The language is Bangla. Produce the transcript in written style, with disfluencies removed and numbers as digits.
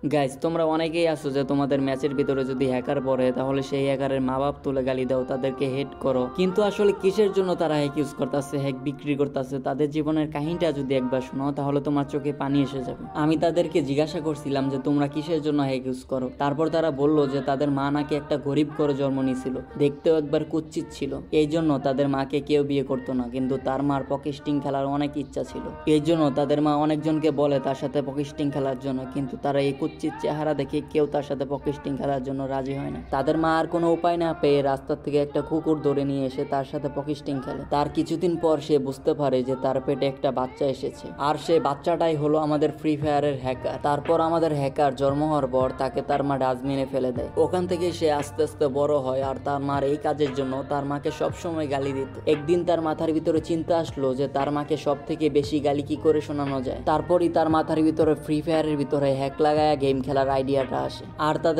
গাইজ, তোমরা অনেকেই আছো যে তোমাদের ম্যাচের ভিতরে যদি হ্যাকার পড়ে তাহলে সেই হ্যাকারের মা বাপ তুলে গালি দাও, তাদেরকে হেট করো। কিন্তু আসলে কিসের জন্য তারা হ্যাক ইউজ করতেছে, হ্যাক বিক্রি করতেছে, তাদের জীবনের কাহিনীটা যদি একবার শোনো তাহলে তোমার চোখে পানি এসে যাবে। আমি তাদেরকে জিজ্ঞাসা করছিলাম যে তোমরা কিসের জন্য হ্যাক ইউজ করো। তারপর তারা বললো যে তাদের মা নাকি একটা গরিব করে জন্ম নিয়েছিল, দেখতেও একবার কুৎসিত ছিল, এই জন্য তাদের মাকে কেউ বিয়ে করতো না। কিন্তু তার মার পকেস্টিং খেলার অনেক ইচ্ছা ছিল, এই জন্য তাদের মা অনেকজনকে বলে তার সাথে পকেস্টিং খেলার জন্য, কিন্তু তারা এই কুৎসিত চেহারা দেখে কেউ তার সাথে পকেস্টিং খেলার জন্য রাজি হয় না। তাদের মা আর কোনো উপায় না পেয়ে রাস্তার থেকে একটা কুকুর ধরে নিয়ে এসে তার সাথে পকেস্টিং খেলে। তার কিছুদিন পর সে বুঝতে পারে যে তার পেটে একটা বাচ্চা এসেছে, আর সেই বাচ্চাটাই হলো আমাদের ফ্রি ফায়ারের হ্যাকার। তারপর আমাদের হ্যাকার জন্ম হওয়ার পর তাকে তার মা ডাস্টবিনে ফেলে দেয়। ওখান থেকে সে আস্তে আস্তে বড় হয়, আর তার মার এই কাজের জন্য তার মাকে সবসময় গালি দিত। একদিন তার মাথার ভিতরে চিন্তা আসলো যে তার মাকে সব থেকে বেশি গালি কি করে শোনানো যায়। তারপরই তার মাথার ভিতরে ফ্রি ফায়ারের ভিতরে হ্যাক লাগায়া গেম খেলার আইডিয়াটা আসে, আর তাদের